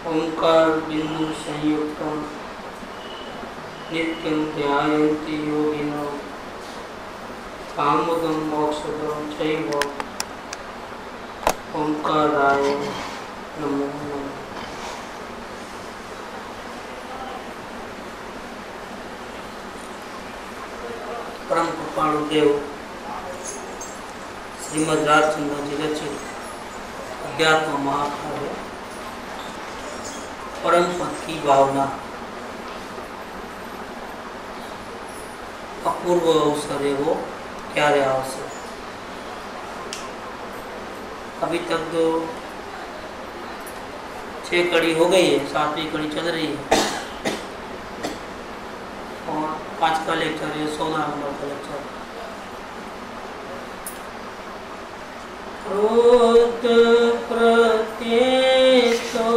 ओंकार बिंदु संयुक्तम नित्यं ध्यायन्ति योगिनो कामदं मोक्षदं चैव ओंकाराय नमो नमः। परम कृपाणु देव श्रीमद् राजचंद्र जी रचित अध्यात्म महाकाव्य परम पद की भावना अपूर्व अवसर है वो क्यारे अवसर। अभी तक तो 6 कड़ी हो गई है, 7वीं कड़ी चल रही है और 5 का लेक्चर है, 16 नंबर का लेक्चर। क्रोध प्रत्येतो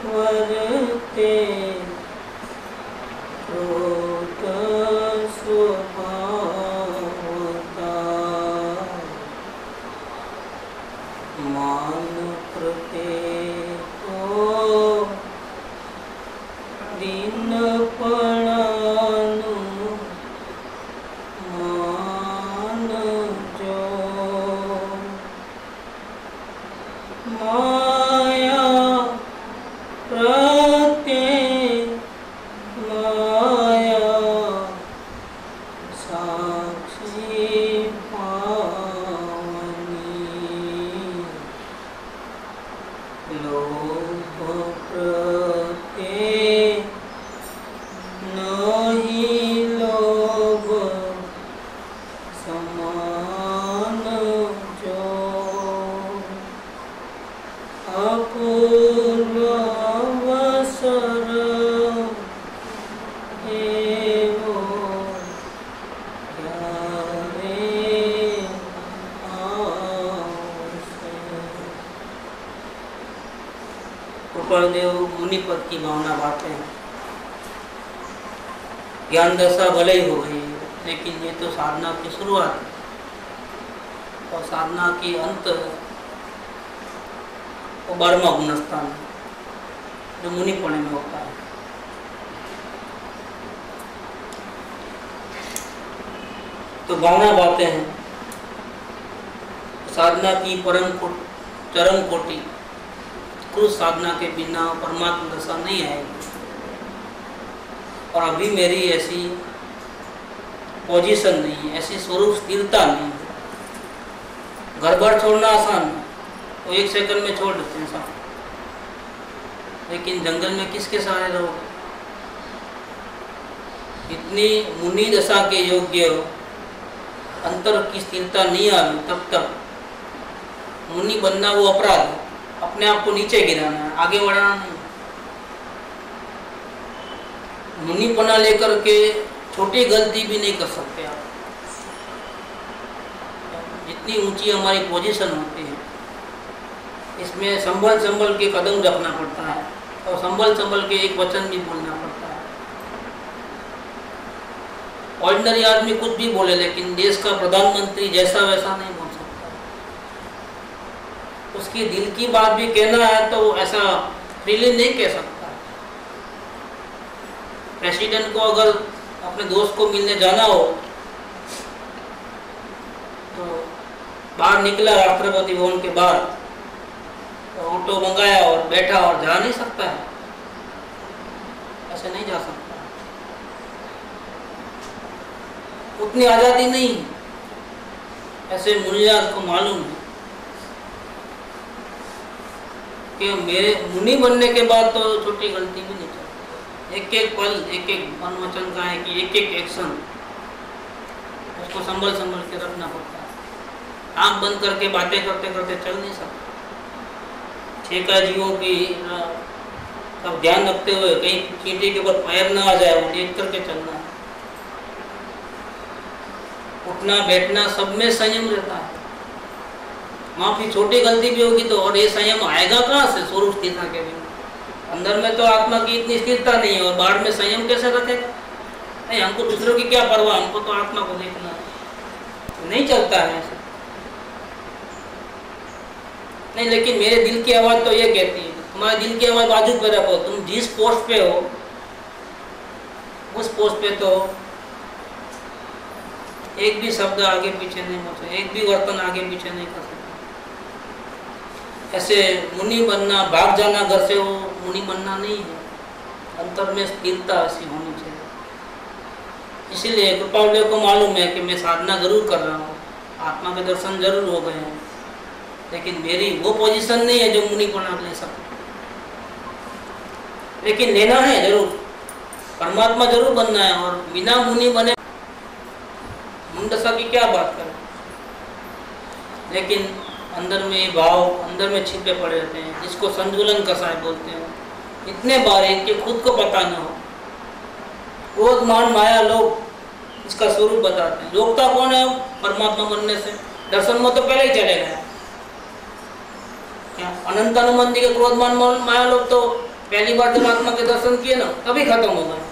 वर्ते क्रोध स्वभावता मान प्रत्येको दीनपणानु मान जो माया मुनिपद की भावना बातें हैं। ज्ञान दशा भले ही हो गई, लेकिन ये तो साधना की शुरुआत और साधना की अंत वो 12वां गुणस्थान जो मुनिपणे में होता है। तो भावना बातें हैं। साधना की चरम कोटि क्रूस साधना के बिना परमात्मा दशा नहीं आएगी। और अभी मेरी ऐसी पोजीशन नहीं है, ऐसी स्वरूप स्थिरता नहीं है। घर बार छोड़ना आसान है, तो 1 सेकंड में छोड़ देते हैं सब, लेकिन जंगल में किसके सहारे रहोगे? इतनी मुनि दशा के योग्य अंतर की स्थिरता नहीं आ रही, तब तक मुनि बनना वो अपराध है। अपने आप को नीचे गिराना है, आगे बढ़ाना नहीं। मुनिपना लेकर के छोटी गलती भी नहीं कर सकते आप। जितनी ऊंची हमारी पोजीशन होती है, इसमें संभल के कदम रखना पड़ता है और संभल के एक वचन भी बोलना पड़ता है। ऑर्डिनरी आदमी कुछ भी बोले, लेकिन देश का प्रधानमंत्री जैसा वैसा नहीं बोल सकता। उसकी दिल की बात भी कहना है तो ऐसा फ्रीली नहीं कह सकता। प्रेसिडेंट को अगर अपने दोस्त को मिलने जाना हो तो बाहर निकला राष्ट्रपति भवन के बाहर, तो ऑटो मंगाया और बैठा और जा नहीं सकता है, ऐसे नहीं जा सकता। उतनी आज़ादी नहीं, ऐसे मुनिराज को मालूम है कि मेरे मुनि बनने के बाद तो छोटी गलती भी नहीं चलती। एक पल, एक मन वचन का है कि एक एक्शन उसको संभल के रखना पड़ता है। आंख बंद करके बातें करते करते चल नहीं सकता। 6 का जीवों की सब ध्यान रखते हुए कहीं चींटी के ऊपर पैर ना आ जाए, वो देख करके चलना है। उठना बैठना सब में संयम रहता है। माफी छोटी गलती भी होगी तो, और ये संयम आएगा कहाँ से? स्वरूप स्थिरता के बिना। अंदर में तो आत्मा की इतनी स्थिरता नहीं है और बाहर में संयम कैसे रखेगा? नहीं, हमको दूसरों की क्या परवाह, हमको तो आत्मा को देखना है। नहीं चलता है ऐसे। नहीं, लेकिन मेरे दिल की आवाज़ तो ये कहती है, तुम्हारे दिल की आवाज़ बाजू पे रखो, तुम जिस पोस्ट पे हो उस पोस्ट पे तो एक भी शब्द आगे पीछे नहीं हो सकता, एक भी वर्तन आगे पीछे नहीं कर सकता। ऐसे मुनि बनना, भाग जाना घर से, वो मुनि बनना नहीं है। अंतर में स्थिरता ऐसी होनी चाहिए। इसीलिए कृपालु को मालूम है कि मैं साधना जरूर कर रहा हूँ, आत्मा के दर्शन जरूर हो गए हैं, लेकिन मेरी वो पोजीशन नहीं है जो मुनि बना ले सकता। लेकिन लेना है जरूर, परमात्मा जरूर बनना है, और बिना मुनि बने मुंडसा की क्या बात करें। लेकिन अंदर में भाव अंदर में छिपे पड़े रहते हैं, जिसको संतुलन कसाय बोलते हैं, इतने बारीक कि खुद को पता न हो। क्रोध मान माया लोभ इसका स्वरूप बताते हैं। रोकता कौन है परमात्मा बनने से? दर्शन में तो पहले ही चले गए। क्या अनंत अनुबंधी के क्रोध मान माया लोभ तो पहली बार जब आत्मा के दर्शन किए ना तभी खत्म हो गए।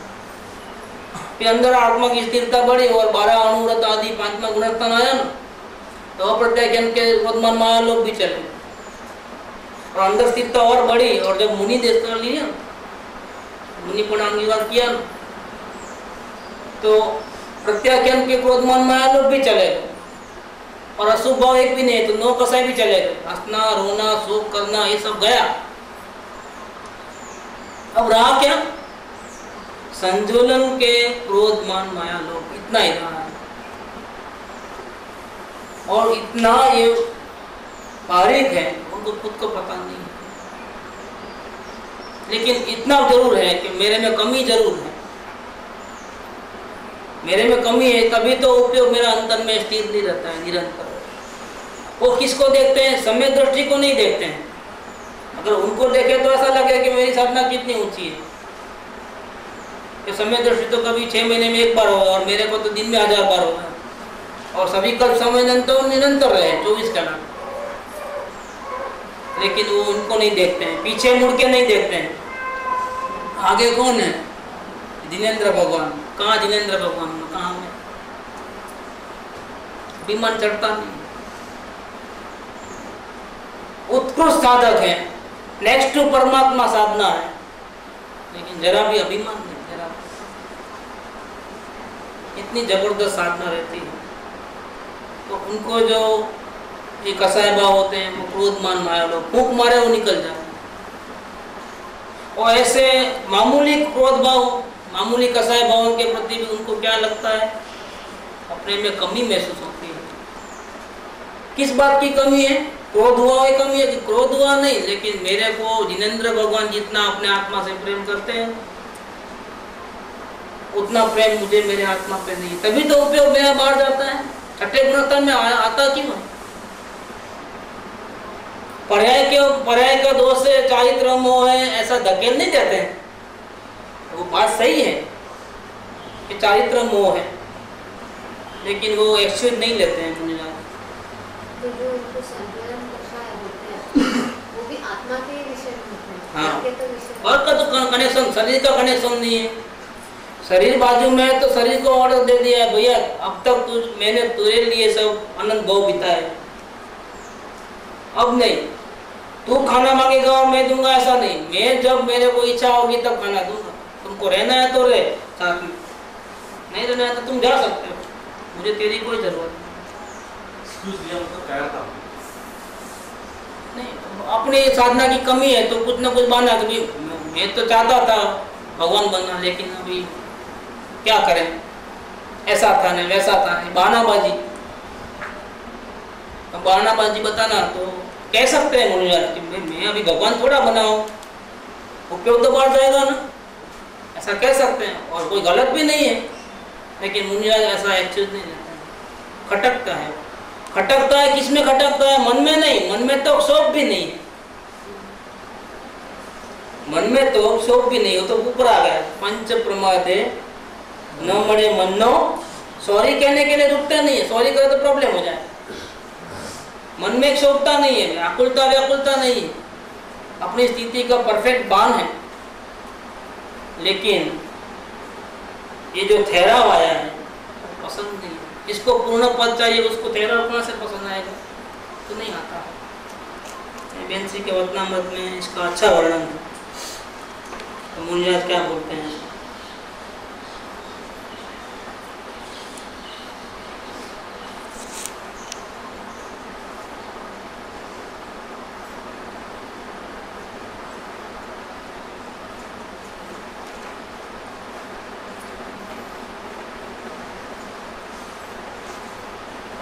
फिर अंदर आत्मा की स्थिरता बढ़ी और 12 अनुव्रत आदि 5वां गुणस्थान आया ना, तो अप्रत्याख्यान के क्रोध मान माया लोभ भी चले और अंदर स्थिरता और बढ़ी। और जब मुनि देश कर लिया, मुनि पर अंगीकार किया ना, तो प्रत्याख्यान के क्रोध मान माया लोभ भी चले गए और अशुभ भाव एक भी नहीं, तो 9 कसाई भी चले गए। हंसना रोना शोक करना ये सब गया। अब रहा क्या? संतुलन के क्रोध मान माया लोभ, इतना ही रहा है। और इतना ये बारीक है, उनको खुद को पता नहीं है। लेकिन इतना जरूर है कि मेरे में कमी जरूर है। मेरे में कमी है, तभी तो उपयोग मेरा अंतर में स्थिर नहीं रहता है निरंतर। वो किसको देखते हैं? समय दृष्टि को नहीं देखते हैं। अगर उनको देखे तो ऐसा लगे कि मेरी साधना कितनी ऊंची है। कि समय दृष्टि तो कभी 6 महीने में एक बार होगा और मेरे को तो दिन में 1000 बार होगा। और सभी कल समय निरंतर रहे 24 घंटा। लेकिन वो उनको नहीं देखते हैं, पीछे मुड़ के नहीं देखते हैं। आगे कौन है? जिनेंद्र भगवान। कहाँ जिनेंद्र भगवान? कहाँ में? विमान चढ़ता नहीं। उत्कृष्ट साधक है, नेक्स्ट टू परमात्मा साधना है, लेकिन जरा भी अभिमान नहीं। जरा इतनी जबरदस्त साधना रहती है, तो उनको जो ये कसाय भाव होते हैं, वो क्रोध मान माया लोग फूंक मारे वो निकल जाते हैं। और ऐसे मामूली क्रोध भाव, मामूली कसाय भावों के प्रति भी उनको क्या लगता है? अपने में कमी महसूस होती है। किस बात की कमी है? क्रोध हुआ है कमी है कि क्रोध हुआ नहीं, लेकिन मेरे को जिनेंद्र भगवान जितना अपने आत्मा से प्रेम करते हैं उतना प्रेम मुझे मेरे आत्मा पे नहीं। तभी तो उपयोग मेरा बाहर जाता है। छठे गुणस्थान में आता क्यों? पर्याय का दोष है, चारित्र मोह है, ऐसा धकेल नहीं देते हैं। वो बात सही है कि चारित्र मोह है, लेकिन वो एक्सक्यूज नहीं लेते हैं मुनिराज। तो जो उनको संतुलन कसाय होते हैं वो भी आत्मा के विषय में होते हैं। हाँ, तो और का तो कनेक्शन, शरीर का कनेक्शन नहीं है। शरीर बाजू में है तो शरीर को ऑर्डर दे दिया है, भैया अब तक मैंने तेरे लिए सब अनंत भाव बिताए, अब नहीं तू खाना मांगेगा और मैं दूंगा, ऐसा नहीं। मैं जब मेरे को इच्छा होगी तब खाना दूंगा। तुमको रहना है तो रहे साथ में, नहीं रहना है तो तुम जा सकते हो, मुझे तेरी कोई जरूरत नहीं। अपनी साधना की कमी है तो कुछ ना कुछ बहाना, कभी मैं तो चाहता था भगवान बनना, लेकिन अभी क्या करें, ऐसा था नहीं वैसा था नहीं, बहानाबाजी। बहानाबाजी बताना तो कह सकते हैं मुनिराज कि मैं अभी भगवान थोड़ा बना हूँ, उपयोग तो बढ़ जाएगा ना, ऐसा कह सकते हैं। और कोई गलत भी नहीं है, लेकिन मुनिराज ऐसा एक्चुअल नहीं रहता है। खटकता है। खटकता है किसमें खटकता है? मन में नहीं। मन में तो शोक भी नहीं है, मन में तो शोक भी नहीं हो तो ऊपर आ गया। पंच प्रमादे न मरे मनो, सॉरी कहने के लिए रुकता नहीं है। सॉरी करे तो प्रॉब्लम हो जाए। मन में एक शोकता नहीं है, आकुलता व्याकुलता नहीं है, अपनी स्थिति का परफेक्ट भान है। लेकिन ये जो ठहराव आया है पसंद नहीं है। इसको पूर्ण पद चाहिए, उसको ठहराव कहाँ से पसंद आएगा? तो नहीं आता है। बेंसी के वतनामृत में इसका अच्छा वर्णन है। तो मुनिराज क्या बोलते हैं?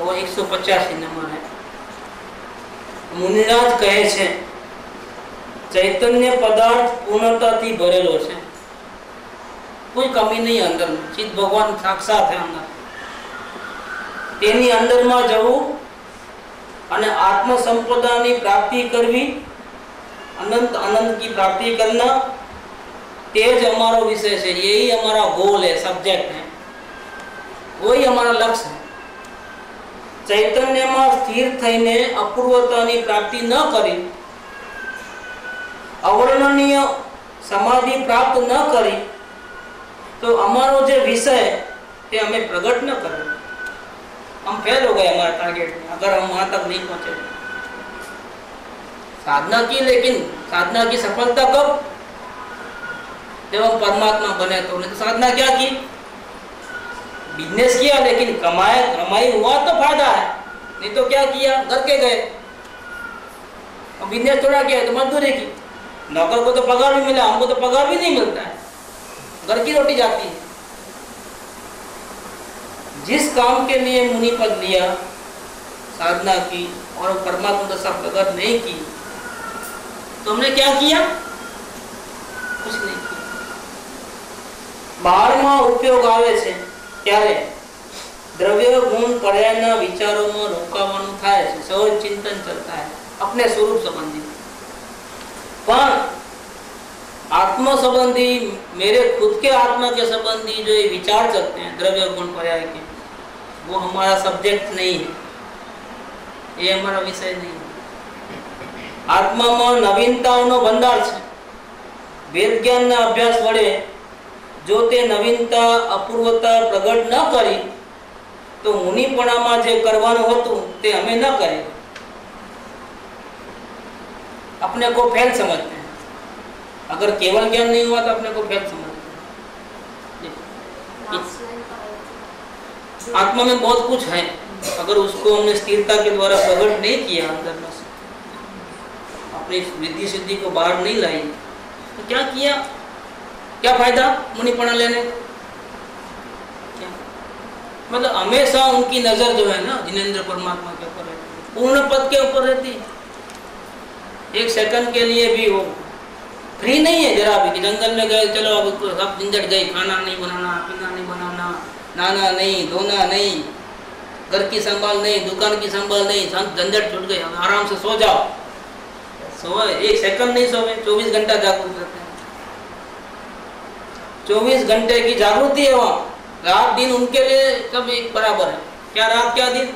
वो 185 नंबर है। मुनिराज कहे છે चैतन्य पदार्थ पूर्णताથી ભરેલો છે, કોઈ કમી નહીં અંદર। ચિત ભગવાન સાક્ષાત છે અંદર, તેની અંદરમાં જવું અને આત્મ સંપદાની પ્રાપ્તિ કરવી, अनंत आनंद की प्राप्ति करना, तेज हमारा विषय है। यही हमारा गोल है, सब्जेक्ट है, वही हमारा लक्ष्य है। चैतन्य में स्थिर थईने अपूर्वतानी प्राप्ति न करी, अवर्णनीय समाधि प्राप्त न करी, तो हमारो जो विषय है हमें प्रकट न करे, हम फेल हो गए हमारे टारगेट में अगर हम वहां तक नहीं पहुंचे। साधना की, लेकिन साधना की सफलता कब? जब हम परमात्मा बने तो। नहीं तो साधना क्या की? बिजनेस किया लेकिन कमाई हुआ तो फायदा है, नहीं तो क्या किया? घर के गए। और बिजनेस थोड़ा किया तो मजदूरी की, नौकर को तो पगार भी मिला, हमको तो पगार भी नहीं मिलता है, घर की रोटी जाती है। जिस काम के लिए मुनि पद लिया, साधना की, और परमात्मा तो सब प्रकट नहीं की, तो हमने क्या किया? कुछ नहीं किया। बाहर में उपयोग आवे छे ત્યારે દ્રવ્ય ગુણ પર્યાયના વિચારોમાં રોકાવાનું થાય છે, સહજ ચિંતન ચલતા है अपने स्वरूप संबंधी। पर आत्मा संबंधी, मेरे खुद के आत्मा के संबंधी जो ये विचार चलते हैं द्रव्य गुण पर्याय के, वो हमारा सब्जेक्ट नहीं है, ये हमारा विषय नहीं है। आत्मा में नवीनताओं भंडार है। वेद ज्ञान अभ्यास वड़े जो ते नवीनता अपूर्वता प्रकट न करी, तो मुनिपणा में जे करवानुं हतुं ते हमें न करे, अपने को फेल समझते हैं। अगर केवल ज्ञान नहीं हुआ तो अपने को फेल समझते हैं। आत्मा में बहुत कुछ है, अगर उसको हमने स्थिरता के द्वारा प्रकट नहीं किया, अंदर में से अपनी रिद्धि सिद्धि को बाहर नहीं लाई, तो क्या किया? क्या फायदा मुनिपणा लेने? क्या मतलब हमेशा उनकी नजर जो है ना जिनेंद्र परमात्मा के ऊपर रहती, पूर्ण पद के ऊपर रहती। एक सेकंड के लिए भी वो फ्री नहीं है जरा भी कि जंगल में गए, चलो अब सब झंझट गई, खाना नहीं बनाना, पीना नहीं बनाना, नहाना नहीं, धोना नहीं, घर की संभाल नहीं, दुकान की संभाल नहीं, झंझट छूट गई, आराम से सो जाओ। सो एक सेकंड नहीं सोवे, 24 घंटा जागरूक रहते हैं। 24 घंटे की जागृति है वहाँ। रात दिन उनके लिए सब एक बराबर है। क्या रात क्या दिन?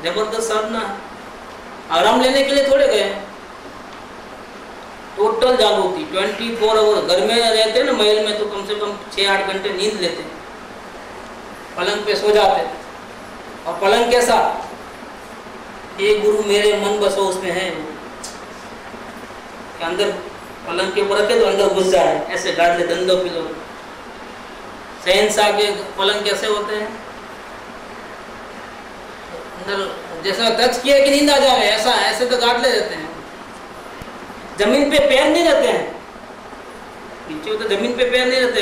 जबरदस्त साधना है, आराम लेने के लिए थोड़े गए। टोटल जागृति 24 आवर। घर में रहते हैं ना महल में, तो कम से कम 6-8 घंटे नींद लेते, पलंग पे सो जाते। और पलंग कैसा? एक गुरु मेरे मन बसो उसमें है, वो अंदर पलंग के ऊपर रखे तो अंदर घुस जाए, ऐसे गाड़ ले दंडों पिलो। शहंशाह के पलंग कैसे होते हैं? अंदर जैसा टच किया कि नींद आ जाए, ऐसा ऐसे तो गाड़ ले देते हैं। जमीन पे पैर नहीं रहते हैं, नीचे तो जमीन पे पैर नहीं रहते,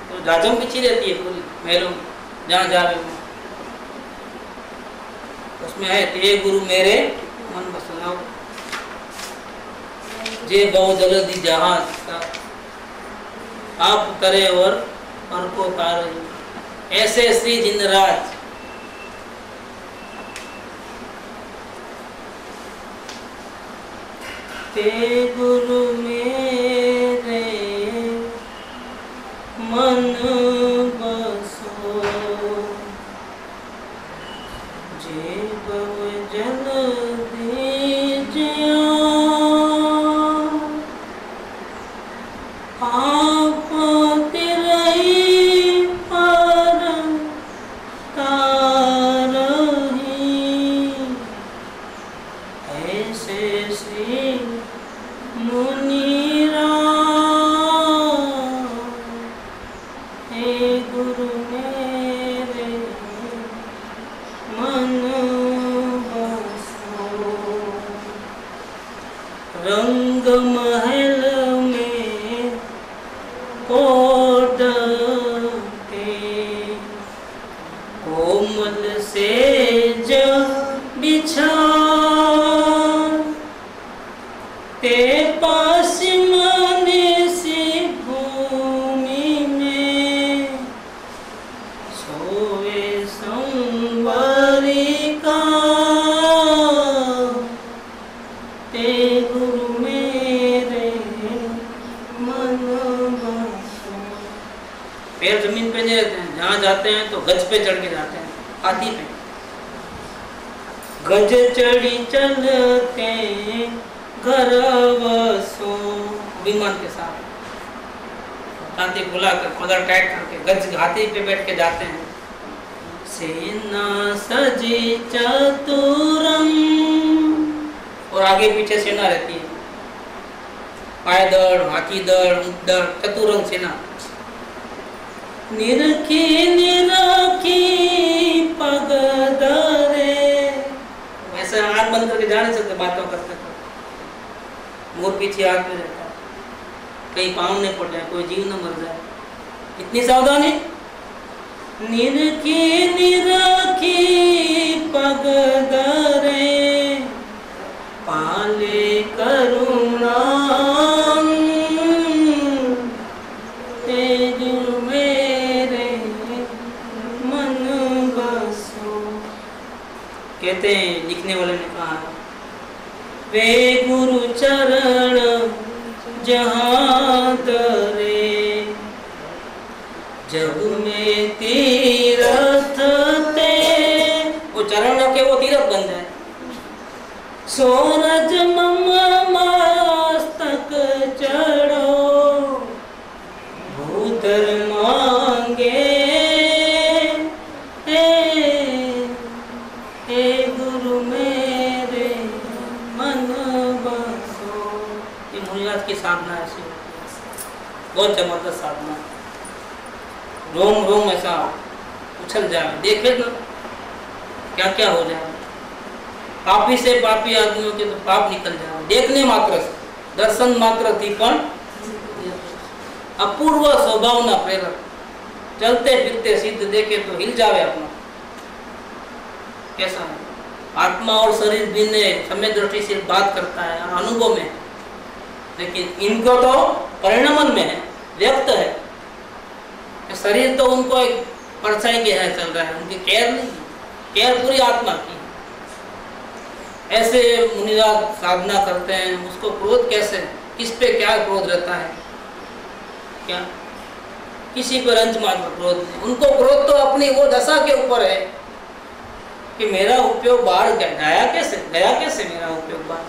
तो जाजम पीछी रहती है पूरी महलों में, जहाँ जा रहे हो उसमें है। ये गुरु मेरे मन बसलाओ, जे बहु जल्दी जहाज आप करे और को तार, ऐसे श्री जिनराज। ते गुरु मेरे मन बसो, जे बहु जल्दी आप तिरई पर तारही, ऐसे से श्री मुनि राम, हे गुरु मेरे मन बसो, रंग महल में ओढ़ते, कोमल सेज बिछा ते पास माने सी भूमि में, सोए संवरी का ते गुरु मेरे मन बसो। पैर जमीन पे नहीं रहते हैं, जहाँ जाते हैं तो गज पे चढ़ के जाते हैं, हाथी पे गज चढ़ी चलते घर बसो, विमान के साथ हाथी बुलाकर पगार टाइट करके गज हाथी पे बैठ के जाते हैं। सेना सजी चतुरम, और आगे पीछे सेना रहती है, पायदल, हाथी दल, ऊंट दल, चतुरंग सेना। निरखी निरखी पगदरे, ऐसे आँख बंद करके जा नहीं सकते बातों करते तो, मोर पीछे आग में रहता है, कहीं पाँव नहीं पड़ जाए, कोई जीव न मर जाए, इतनी सावधानी। निरखी निरखी पगदरे, पाले करुणा तेज मेरे मन बसो। कहते हैं, लिखने वाले ने कहा, वे गुरु चरण जहाँ तरे, जग में तीरथ ते, वो चरण के वो तीरथ बन जाए। सूरज मम मस्तक चढ़ो, भूतर मांगे हे गुरु मेरे मन बसो। ये मुनिराज की साधना ऐसी होती है, बहुत जबरदस्त साधना। रोम रोम ऐसा उछल जाए, देखे ना क्या क्या हो जाए। पापी से पापी आदमियों के तो पाप निकल जाए, देखने मात्र से, दर्शन मात्र थी पण अपूर्व स्वभावना प्रेरक, चलते फिरते सिद्ध देखे तो हिल जावे अपना। कैसा है? आत्मा और शरीर भिन्न है, समय दृष्टि से बात करता है अनुभव में, लेकिन इनको तो परिणामन में है, व्यक्त है। शरीर तो उनको एक परछाई के है चल रहा है, उनकी केयर नहीं, केयर पूरी आत्मा की। ऐसे मुनिराज साधना करते हैं, उसको क्रोध कैसे, किस पे क्या क्रोध रहता है, क्या किसी पर अंश मात्र क्रोध नहीं। उनको क्रोध तो अपनी वो दशा के ऊपर है कि मेरा उपयोग बाहर गया कैसे मेरा उपयोग बाहर।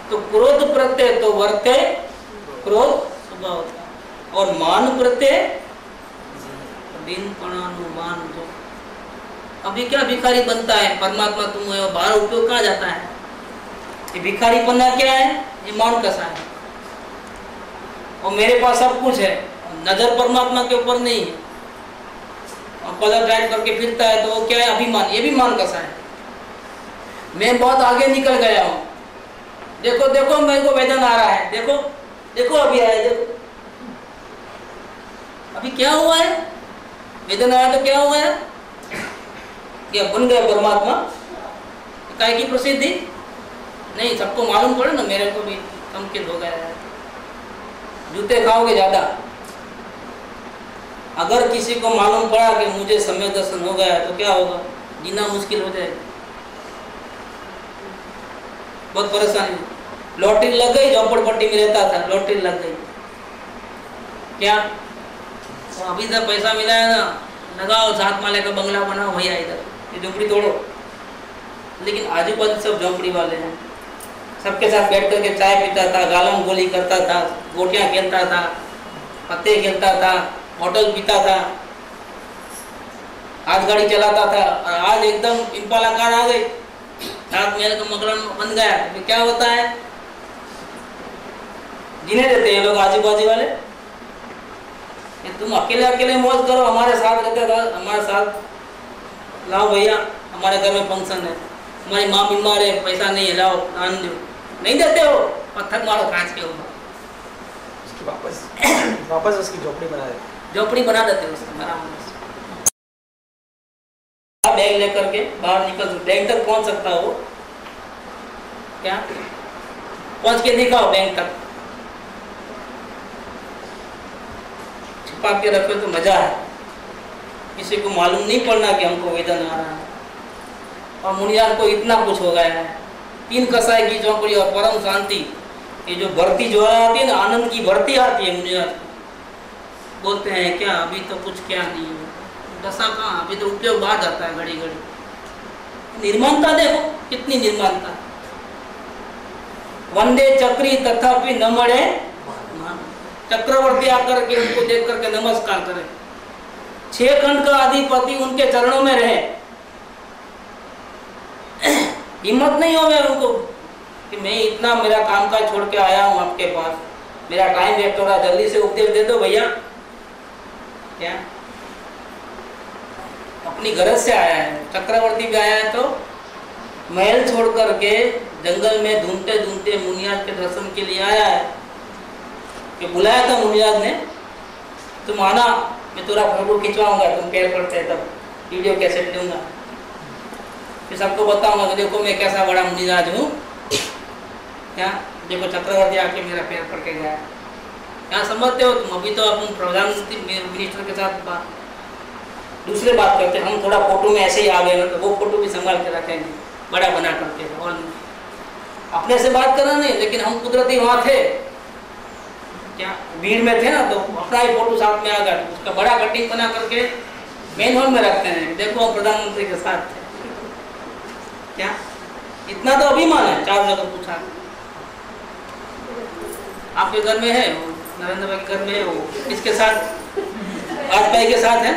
तो क्रोध प्रत्यय तो वर्ते, क्रोध स्वभाव होता है, और मान प्रत्यय मान। तो अभी क्या भिखारी बनता है, परमात्मा तुम है, बाहर उपयोग कहाँ जाता है। ये भिखारी बनना क्या है, ये मान कसा है। और मेरे पास सब कुछ है, नजर परमात्मा के ऊपर नहीं है, और पदर ड्राइव करके फिरता है तो वो क्या है, अभिमान। ये भी मान कसा है। मैं बहुत आगे निकल गया हूँ, देखो देखो मेरे को वेदन आ रहा है, देखो देखो अभी आया, देखो अभी क्या हुआ है, वेदन आया तो क्या हुआ है, क्या बन गया परमात्मा। काय की प्रसिद्धि नहीं, सबको मालूम पड़े ना, मेरे को भी संकेत हो गया है। जूते खाओगे ज्यादा, अगर किसी को मालूम पड़ा कि मुझे समय दर्शन हो गया तो क्या होगा, जीना मुश्किल हो जाएगा, बहुत परेशानी। लॉटरी लग गई, झोपड़पट्टी में रहता था, लॉटरी लग गई, क्या तो अभी तक पैसा मिला है ना, लगाओ 7 माले का बंगला बनाओ भैया, इधर ये झोपड़ी तोड़ो। लेकिन आजू बाजू सब झोपड़ी वाले हैं, सबके साथ बैठ करके चाय पीता था, गालम गोली करता था, गोटियां खेलता था, पत्ते खेलता था, होटल पीता था, हाथ गाड़ी चलाता था। और आज एकदम इम्पाला कार आ गई, ताजमहल का मकान बन गया तो क्या होता है, जीने देते हैं लोग आजू बाजू वाले। तुम अकेले अकेले मौज करो, हमारे साथ रहते हो, हमारे साथ लाओ भैया, हमारे घर में फंक्शन है, हमारी माँ बीमार है, पैसा नहीं है, लाओ दान दो, नहीं देते हो, पत्थर मारो कांच के ऊपर, वापस उसकी झोपड़ी बना देते, झोपड़ी बना देते हो उसका बराबर। बैग लेकर के बाहर निकल, बैंक तक पहुंच सकता हो क्या, पहुंच के दिखाओ बैंक तक, छुपा के रखो तो मजा है, किसी को मालूम नहीं पड़ना कि हमको वेदन आ रहा है। और मुनियार को इतना कुछ हो गया है, 3 कसाई की झोपड़ी और परम शांति, ये जो बढ़ती ज्वाला आती है ना, आनंद की बढ़ती आती है मुनियार, बोलते हैं क्या अभी तो कुछ क्या नहीं है, दशा कहाँ, अभी तो उपयोग बात आता है घड़ी घड़ी। निर्माणता देखो कितनी निर्माणता, वंदे चक्री तथापि न मरे, चक्रवर्ती आकर के उनको देख करके नमस्कार करें, 6 खंड का अधिपति उनके चरणों में रहे, हिम्मत नहीं हो गया उनको कि मैं इतना मेरा काम काज छोड़ के आया हूँ आपके पास, मेरा टाइम वेस्ट हो रहा, जल्दी से उपदेश दे दो भैया। क्या अपनी गरज से आया है, चक्रवर्ती भी आया है तो महल छोड़ करके जंगल में ढूंढते ढूंढते मुनियाद के दर्शन के लिए आया है, कि बुलाया था मुनियाद ने, तुम आना, मैं तेरा फोटो खिंचवाऊंगा, तुम पैर पड़ते तब वीडियो कैसेट दूंगा, फिर सबको बताऊंगा कि देखो मैं कैसा बड़ा मुनियाद हूँ, क्या देखो चक्रवर्ती आके मेरा पैर पड़ के गया। क्या समझते हो तुम, अभी तो अपन प्रधानमंत्री मिनिस्टर के साथ दूसरे बात करते हैं, हम थोड़ा फोटो में ऐसे ही आ गए ना, तो वो फोटो भी संभाल के रखेंगे बड़ा बना करके, और अपने से बात करना नहीं, लेकिन हम कुदरती वहाँ थे, क्या भीड़ में थे ना, तो अपना ही फोटो साथ में आ गया, उसका बड़ा कटिंग बना करके मेन हॉल में रखते हैं, देखो हम प्रधानमंत्री के साथ थे। क्या इतना तो अभिमान है, 4 जगह पूछा, आपके घर में है, नरेंद्र भाई के घर में है, वो किसके साथ, वाजपेयी के साथ है,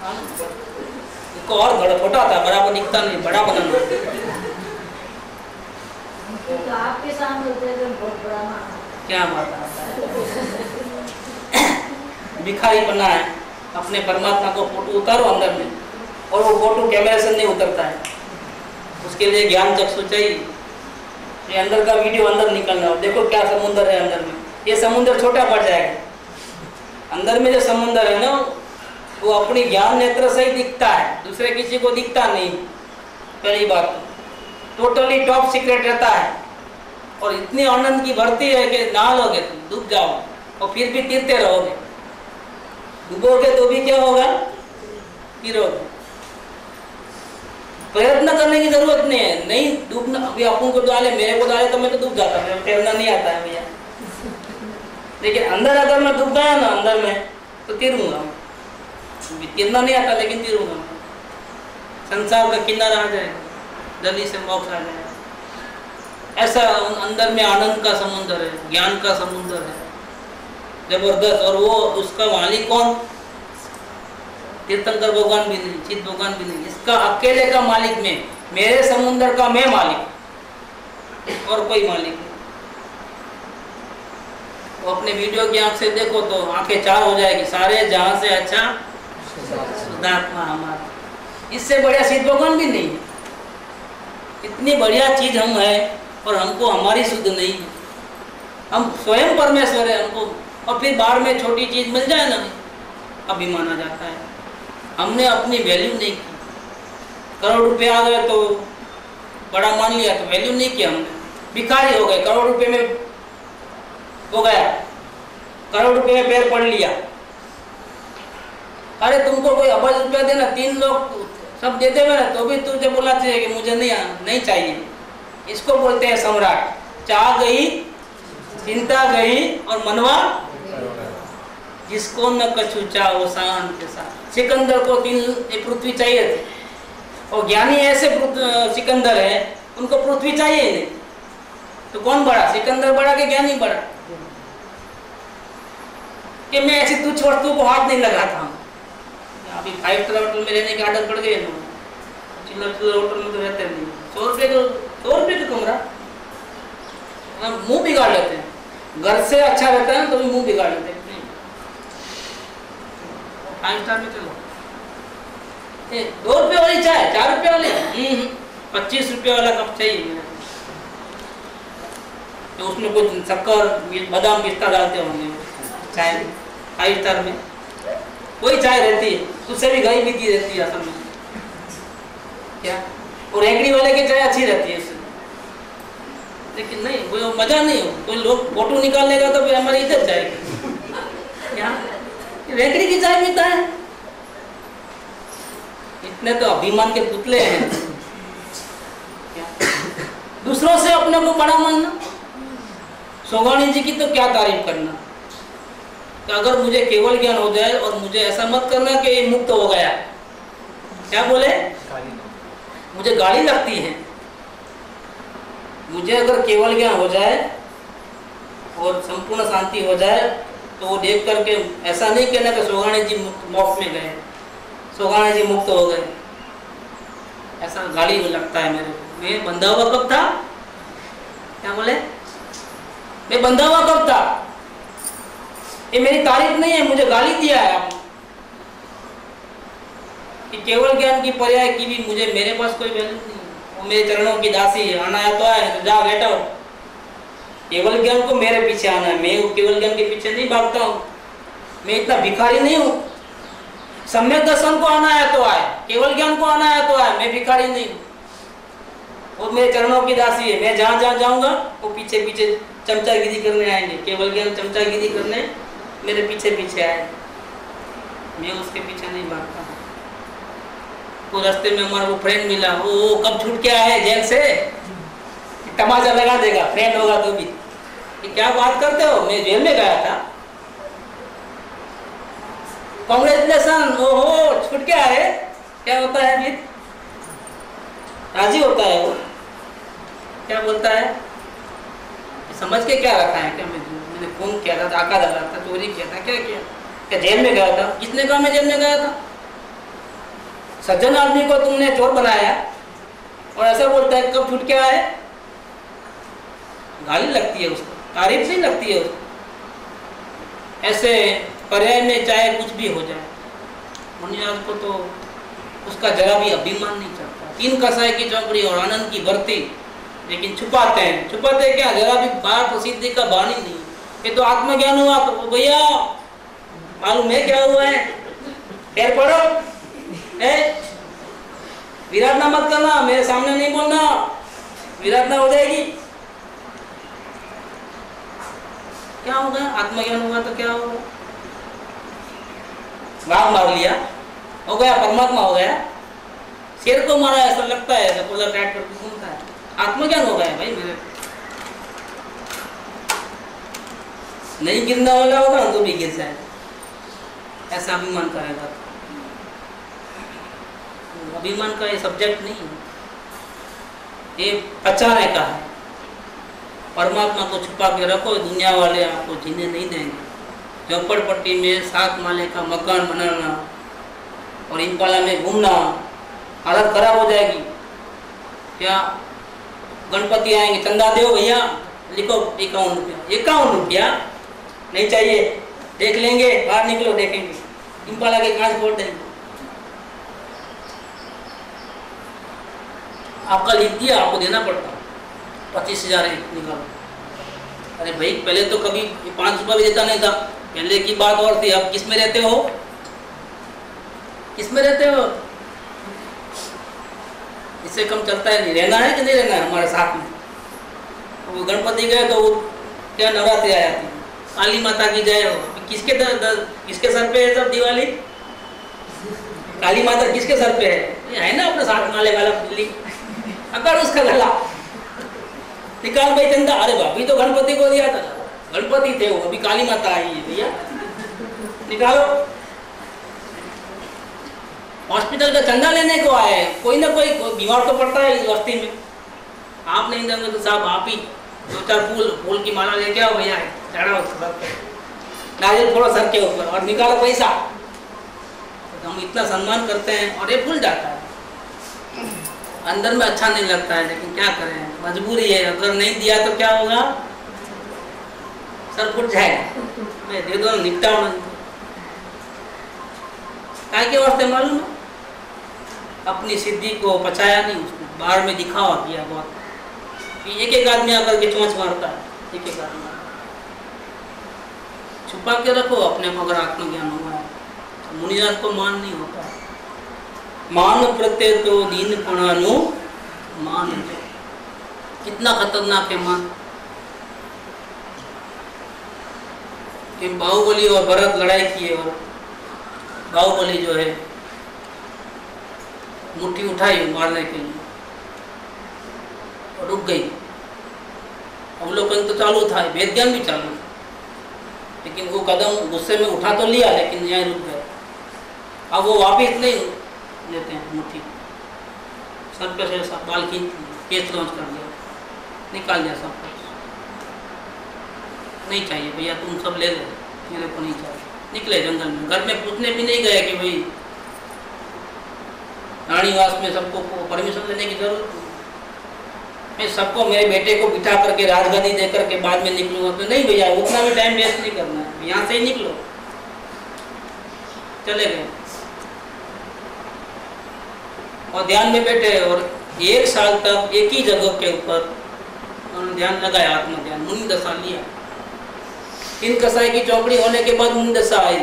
इसको और बड़ा छोटा था, बराबर दिखता नहीं, बड़ा बनाना, तो आपके सामने बहुत बड़ा माना, क्या बात है, भिखारी बना है, अपने परमात्मा को फोटो उतारो अंदर में, और वो फोटो कैमरे से नहीं उतरता है, उसके लिए ज्ञान चक्षु चाहिए, ये अंदर का वीडियो अंदर निकलना, देखो क्या समुंदर है अंदर में, ये समुंदर छोटा पड़ जाएगा, अंदर में जो समुंदर है ना, वो अपनी ज्ञान नेत्र से ही दिखता है, दूसरे किसी को दिखता नहीं, पहली बात टोटली टॉप सीक्रेट रहता है, और इतनी आनंद की भरती है कि नहा लोगे तुम, डूब जाओ, और फिर भी तीरते रहोगे, डूबोगे तो भी क्या होगा, तीरोगे, प्रयत्न करने की जरूरत नहीं है, नहीं डूबना, अभी अपन को डाले, मेरे को डाले तो मैं तो डूब जाता, मेरे को तैरना नहीं आता है भैया, लेकिन अंदर अगर मैं डूब गया ना अंदर में, तो तीरूंगा, तीरना नहीं आता लेकिन तीरूंगा, संसार का किनारा आ जाएगा, जल्दी से मोक्ष आ जाएगा, ऐसा अंदर में आनंद का समुद्र है, ज्ञान का समुद्र है जबरदस्त, और वो उसका मालिक कौन, तीर्थंकर भगवान भी नहीं, चित भगवान भी नहीं, इसका अकेले का मालिक मैं, मेरे समुद्र का मैं मालिक, और कोई मालिक नहीं। वो अपने वीडियो की आंख से देखो तो आंखें 4 हो जाएगी, सारे जहां से अच्छा शुद्धात्मा हमारा, इससे बढ़िया सिद्ध भगवान भी नहीं है, इतनी बढ़िया चीज हम है, और हमको हमारी शुद्ध नहीं है, हम स्वयं परमेश्वर है हमको, और फिर बाहर में छोटी चीज मिल जाए ना, अभिमान आ जाता है, हमने अपनी वैल्यू नहीं की, करोड़ रुपए आ गए तो बड़ा मान लिया, तो वैल्यू नहीं किया हमने, भिखारी हो गए, करोड़ रुपए में हो गया, करोड़ रुपए में पैर पड़ लिया, अरे तुमको कोई अबज रुपया देना, 3 लोग सब देते हुए ना, तो भी तुझे बोलना चाहिए कि मुझे नहीं चाहिए, इसको बोलते हैं सम्राट, चाह गई चिंता गई और मनवा, जिसको न कछु चाहो शांत के साथ। सिकंदर को 3 पृथ्वी चाहिए थे, और ज्ञानी ऐसे सिकंदर है, उनको पृथ्वी चाहिए ही नहीं, तो कौन बड़ा, सिकंदर बड़ा कि ज्ञानी बड़ा, कि मैं ऐसी तुच्छ वस्तु को हाथ नहीं लगाता हूँ, अभी 5 स्टार होटल में रहने के आदत पड़ गई, चिल्लर होटल में तो रहते नहीं, 100 रुपये का कमरा, मुंह बिगाड़ लेते हैं। घर से अच्छा रहता है तो भी मुंह बिगाड़ लेते हैं। 5 स्टार में चलो, 2 रुपये वाली चाय, 4 रुपये वाली, 25 रुपये वाला कप चाहिए मेरे को। तो उसमें कुछ शक्कर बादाम पिस्ता डालते होंगे चाय में। 5 स्टार में कोई चाय रहती है, उससे भी गई बीती रहती है असल में क्या। और रेकड़ी वाले की चाय अच्छी रहती है उससे, लेकिन नहीं वो मजा नहीं हो। कोई लोग फोटो निकालने का तो फिर हमारी इज्जत जाएगी क्या। रेकड़ी की चाय पीता है, इतने तो अभिमान के पुतले हैं क्या? दूसरों से अपने को बड़ा मानना। सोगानी जी की तो क्या तारीफ करना कि अगर मुझे केवल ज्ञान हो जाए और मुझे ऐसा मत करना कि ये मुक्त हो गया। क्या बोले, मुझे गाली लगती है। मुझे अगर केवल ज्ञान हो जाए और संपूर्ण शांति हो जाए तो वो देख करके ऐसा नहीं कहना कि सोगानी जी मोक्ष में गए, सोगानी जी मुक्त हो गए, ऐसा गाली लगता है मेरे को। मैं बंधा हुआ कब था, क्या बोले, मैं बंधा हुआ कब था। ये मेरी तारीफ नहीं है, मुझे गाली दिया है आपने कि केवल ज्ञान की पर्याय की भी मुझे, मेरे पास कोई वैल्यू नहीं है। वो मेरे चरणों की दासी है, आना है तो आए, तो जा बैठा हो। केवल ज्ञान को मेरे पीछे आना है, मैं केवल ज्ञान के पीछे नहीं भागता हूँ। मैं इतना भिखारी नहीं हूँ। सम्यक दर्शन को आना है तो आए, केवल ज्ञान को आना है तो आए, मैं भिखारी नहीं हूँ। वो मेरे चरणों की दासी है। मैं जहाँ जहाँ जाऊँगा वो पीछे पीछे चमचागिरी करने आएंगे। केवल ज्ञान चमचागिरी करने मेरे पीछे पीछे आए, मैं उसके पीछे नहीं भागता हूँ। वो रास्ते में हमारा वो फ्रेंड मिला, वो कब छूट के आया है जेल से, तमाचा लगा देगा फ्रेंड होगा तो भी। क्या बात करते हो, मैं जेल में गया था, कांग्रेचुलेशन, ओहो छूट के आए। क्या होता है फिर, राजी होता है वो, क्या बोलता है, समझ के क्या रखा है क्या, मैंने खून किया था, डाका डाला था, चोरी किया था, क्या किया, क्या जेल में गया था। किसने कहा मैं जेल में गया था। सज्जन आदमी को तुमने चोर बनाया और ऐसा बोलता है कब छूट के आए। गाली लगती है उसको, तारीफ नहीं लगती है उसको। ऐसे पर्याय में चाहे कुछ भी हो जाए, मुनिराज को तो उसका जरा भी अभिमान नहीं चलता। 3 कसाई की चौकड़ी और आनंद की भर्ती, लेकिन छुपाते हैं। छुपाते क्या, जरा भी बात प्रसिद्धि का बानी नहीं। ये तो आत्मज्ञान हुआ तो भैया मालूम है क्या हुआ है, पैर पड़ो, विराटना मत करना, मेरे सामने नहीं बोलना, विराटना हो जाएगी। क्या होगा, आत्मज्ञान हुआ तो क्या होगा, बाघ मार लिया हो गया, परमात्मा हो गया। शेर को मारा ऐसा लगता है, सपोजर टाइट करके घूमता है, आत्मज्ञान हो गया भाई मेरे। नहीं गिरने वाला होगा तो भी गिर जाए, ऐसा अभिमान करेगा। अभिमान का ये सब्जेक्ट नहीं है, ये पचाने का है। परमात्मा को छुपा के रखो, दुनिया वाले आपको जीने नहीं देंगे। झोपड़पट्टी में 7 माले का मकान बनाना और इम्पाला में घूमना, हालत खराब हो जाएगी। क्या गणपति आएंगे, चंदा दो भैया, लिखो 51 रुपया, 51 रुपया नहीं चाहिए, देख लेंगे, बाहर निकलो देखेंगे, इम्पाला के कांच फोड़ देंगे। आपका लिख दिया, आपको देना पड़ता, 25,000 निकालो। अरे भाई पहले तो कभी 5 रुपया भी देता नहीं था, पहले की बात और थी। अब किस में रहते हो, किस में रहते हो, इससे कम चलता है नहीं। रहना है कि नहीं रहना है हमारे साथ में। वो गणपति गए तो वो क्या नवरात्रि आ जाती है, काली माता की जय हो, किसके सर पे है सब दिवाली, काली माता किसके सर पे है ना अपने 7 माले वाला बिल्ली, अगर उसका गला निकाल भाई चंदा। अरे भाभी तो गणपति को दिया था, गणपति थे वो, अभी काली माता आई है भैया, निकालो। हॉस्पिटल का चंदा लेने को आए, कोई ना कोई बीमार तो पड़ता है इस बस्ती में। आप नहीं देंगे तो साहब आप ही 2-4 फूल की माला लेके आओ भैया, चढ़ाओ सर पे, नारियल थोड़ा सर के ऊपर और निकालो पैसा। तो हम इतना सम्मान करते हैं और ये भूल जाता है। अंदर में अच्छा नहीं लगता है, लेकिन क्या करें, मजबूरी है। अगर नहीं दिया तो क्या होगा, सर फुट जाएगा। मैं दे दो, निपटाओ ना। क्या के वास्ते मालूम है, अपनी सिद्धि को पचाया नहीं, उसको बाहर में दिखावा किया बहुत। एक एक आदमी आकर के चोंच मारता है, एक एक आदमी छुपा के रखो अपने को। अगर आत्मज्ञान हुआ है तो मुनिराज को मान नहीं होता। मान प्रत्यय तो दीन पणानु मान, कितना खतरनाक है मान। कि बाहुबली और भरत लड़ाई किए और बाहुबली जो है मुट्ठी उठाई मारने के लिए और रुक गई। अवलोकन तो चालू था, वेद ज्ञान भी चालू था, लेकिन वो कदम गुस्से में उठा तो लिया, लेकिन यहाँ रुक गए। अब वो वापिस नहीं लेते हैं मुट्ठी, सर पे से सब बाल खींच, केस लॉन्च कर दिया, निकाल दिया सब कुछ। नहीं चाहिए भैया, तुम सब ले लो, मेरे को नहीं चाहिए। निकले जंगल में, घर में पूछने भी नहीं गए कि भाई रानीवास में सबको परमिशन लेने की जरूरत नहीं। मैं सबको, मेरे बेटे को बिठा करके राजगद्दी दे करके बाद में निकलूंगा, तो नहीं भैया, उतना भी टाइम वेस्ट नहीं करना है, यहाँ से ही निकलो। चले गए और ध्यान में बैठे और 1 साल तक एक ही जगह के ऊपर उन्होंने ध्यान लगाया, आत्मध्यान, मुनि दशा लिया। 3 कसाई की चौकड़ी होने के बाद मुनि दशा आई।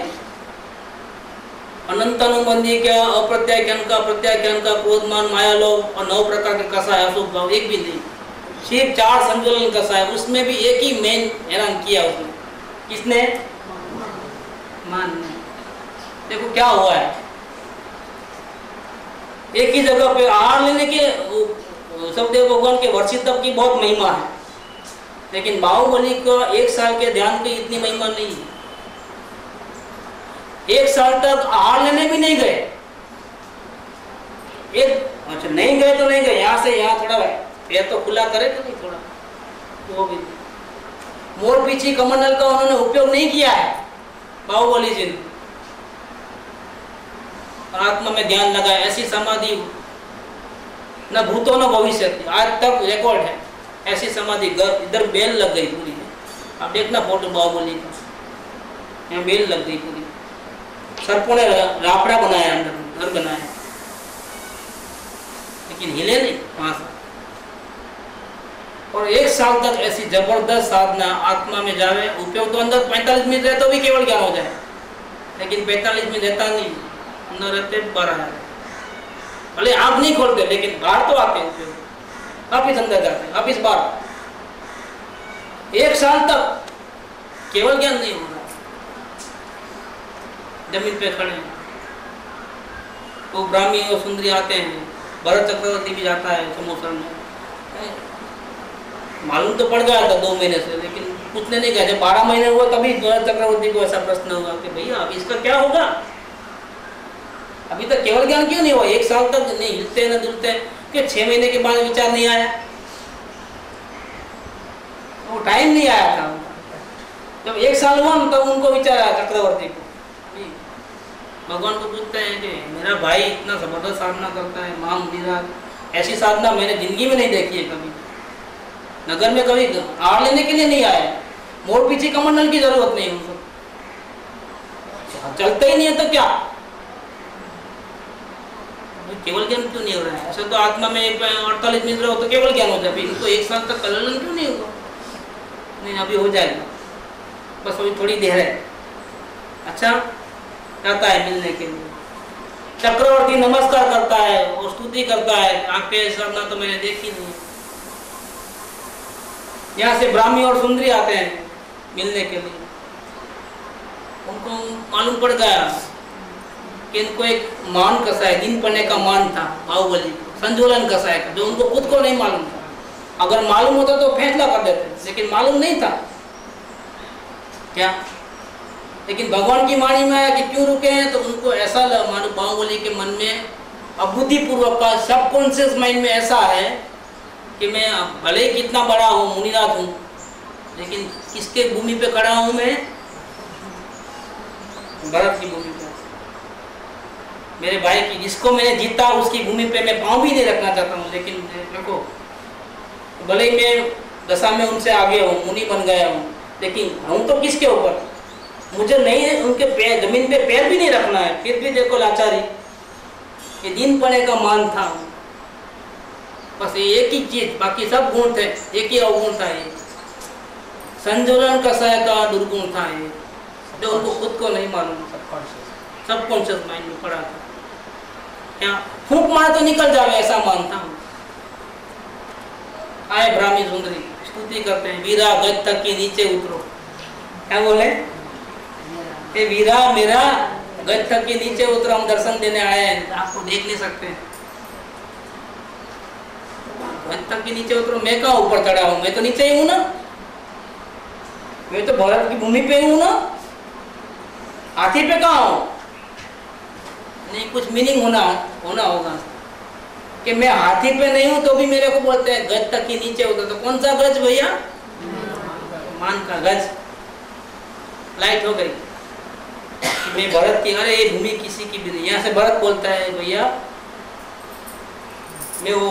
अनंतानुबंधी क्या, अप्रत्याख्यान का, प्रत्याख्यान का, क्रोधमान, मायालोभ और 9 प्रकार के कसाय, अशुभ भाव, एक भी नहीं। सिर्फ 4 संतुलन कसाय, उसमें भी एक ही मेन हैरान किया उसने। किसने? मान ने। देखो क्या हुआ है, एक ही जगह पे आहार लेने के सबदेव भगवान के वर्षित तप की बहुत महिमा है, लेकिन बाहुबली का 1 साल के ध्यान की इतनी महिमा नहीं है। 1 साल तक आहार लेने भी नहीं गए। अच्छा नहीं गए तो नहीं गए, यहाँ से यहाँ थोड़ा पैर तो खुला करे तो नहीं, थोड़ा वो भी मोर पीछी कमंडल का उन्होंने उपयोग नहीं किया है बाहुबली जी ने। आत्मा में ध्यान लगा, ऐसी समाधि न भूतो न भविष्य, आज तक रिकॉर्ड है ऐसी समाधि। इधर बेल लग गई पूरी, आप देखना फोटो बाहुबली का, यहाँ बेल लग गई पूरी। सर्पों ने रापड़ा बनाया, अंदर घर बनाया, लेकिन हिले नहीं वहां से। और 1 साल तक ऐसी जबरदस्त साधना, आत्मा में जावे। उपयोग तो अंदर 45 मिनट रहे तो भी केवल ज्ञान हो जाए, लेकिन 45 मिनट रहता नहीं, अंदर रहते 12 है। भले आँख नहीं खोलते, लेकिन बाहर तो आते हैं, वापिस अंदर जाते हैं, वापिस बाहर। 1 साल तक केवल ज्ञान नहीं हो रहा, जमीन पे खड़े हैं। तो ब्राह्मी और सुंदरी आते हैं, भरत चक्रवर्ती भी जाता है समोसर में। मालूम तो पड़ गया था 2 महीने से, लेकिन पूछने नहीं गया। जब 12 महीने हुआ तभी भरत चक्रवर्ती को ऐसा प्रश्न हुआ कि भैया अब इसका क्या होगा, अभी तक केवल ज्ञान क्यों नहीं हुआ? 1 साल तक नहीं हिलते न डुलते, कि 6 महीने के बाद विचार नहीं आया, वो टाइम नहीं आया था। जब 1 साल हुआ तब उनको विचार आया चक्रवर्ती को। भगवान को पूछते हैं कि मेरा भाई इतना जबरदस्त साधना करता है, माँ मुनिराज, ऐसी साधना मैंने जिंदगी में नहीं देखी है कभी। नगर में कभी आड़ लेने के लिए नहीं आए, मोर पीछे कमंडल की जरूरत नहीं उनको, चलते ही नहीं है तो क्या, केवल ज्ञान क्यों नहीं हो रहा है? ऐसा तो आत्मा में 48 मिनट रहो तो केवल ज्ञान हो जाए, इनको 1 साल तक कललन क्यों नहीं होगा? नहीं, अभी हो जाएगा, बस अभी थोड़ी देर है। अच्छा, जाता है मिलने के लिए, चक्रवर्ती नमस्कार करता है और स्तुति करता है, आपके साधना तो मैंने देखी नहीं। यहाँ से ब्राह्मी और सुंदरी आते हैं मिलने के लिए, उनको मालूम पड़ गया कि इनको एक मान कसाय, दिन पढ़ने का मान था बाहुबली को, संजोलन कसाय का, जो उनको खुद को नहीं मालूम था। अगर मालूम होता तो फैसला कर देते, लेकिन मालूम नहीं था क्या। लेकिन भगवान की वाणी में आया कि क्यों रुके हैं, तो उनको ऐसा मालूम, बाहुबली के मन में अबुद्धि पूर्वक का सबकॉन्शियस माइंड में ऐसा है कि मैं भले ही कितना बड़ा हूँ, मुनिराज हूँ, लेकिन किसके भूमि पे खड़ा हूँ मैं? भरत की भूमि पे। मेरे भाई की, जिसको मैंने जीता उसकी भूमि पे मैं पाँव भी नहीं रखना चाहता हूँ। लेकिन देखो, भले ही मैं दशा में उनसे आगे हूँ, मुनि बन गया हूँ, लेकिन हूँ तो किसके ऊपर? मुझे नहीं, उनके पैर, जमीन पे पैर भी नहीं रखना है, फिर भी देखो लाचारी। ये दिन पड़े का मान था, बस ये एक ही चीज, बाकी सब गुण थे, एक ही अवगुण था। ये संजोलन का सहायता दुर्गुण था, ये जो उनको खुद को नहीं मालूम, सबकॉन्शियस माइंड में पड़ा था। क्या फूंक मारे तो निकल जावे, ऐसा मानता हूँ। आए ब्राह्मी सुंदरी स्तुति करते हैं, वीरा गज तक के नीचे उतरो। क्या बोले? ए वीरा मेरा गज तक के नीचे उतरो, हम दर्शन देने आए हैं, आपको देख नहीं सकते। गज तक के नीचे उतरो, मैं कहाँ ऊपर चढ़ा हूँ? मैं तो नीचे ही हूँ ना, मैं तो भारत की भूमि पे हूँ ना, हाथी पे कहाँ हूँ? नहीं, कुछ मीनिंग होना होगा कि मैं हाथी पे नहीं हूँ तो भी मेरे को बोलते हैं गज तक के नीचे उतरो। तो कौन सा गज भैया? मान का गज। लाइट हो गई। मैं भरत की, अरे ये भूमि किसी की भी नहीं। यहाँ से भरत बोलता है भैया मैं वो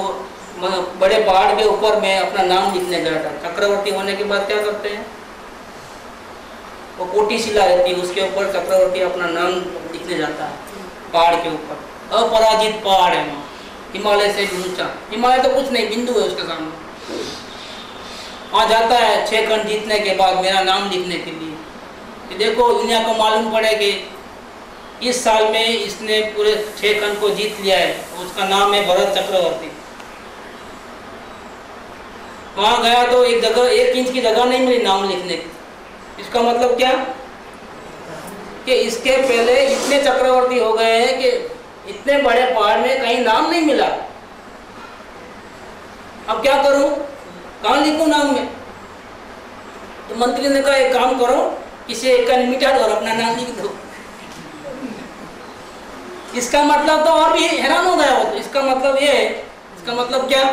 बड़े पहाड़ के ऊपर मैं अपना नाम लिखने गया था। चक्रवर्ती होने के बाद क्या करते हैं? वो कोटी शिला रहती है, उसके ऊपर चक्रवर्ती अपना नाम लिखने जाता है पहाड़ के ऊपर। अपराजित पहाड़ है वहाँ, हिमालय से ऊंचा। हिमालय तो कुछ नहीं, बिंदु है उसके सामने। वहाँ जाता है 6 खंड जीतने के बाद मेरा नाम लिखने के लिए। कि देखो दुनिया को मालूम पड़े कि इस साल में इसने पूरे 6 खंड को जीत लिया है, उसका नाम है भरत चक्रवर्ती। वहाँ गया तो एक जगह 1 इंच की जगह नहीं मिली नाम लिखने की। इसका मतलब क्या कि इसके पहले इतने चक्रवर्ती हो गए हैं कि इतने बड़े पहाड़ में कहीं नाम नहीं मिला। अब क्या करूं, कहाँ लिखूं नाम में? तो मंत्री ने कहा एक काम करो, किसी एक का मिटा दो और अपना नाम लिख दो। इसका मतलब तो और भी हैरान हो गया हो। इसका मतलब ये है, इसका मतलब क्या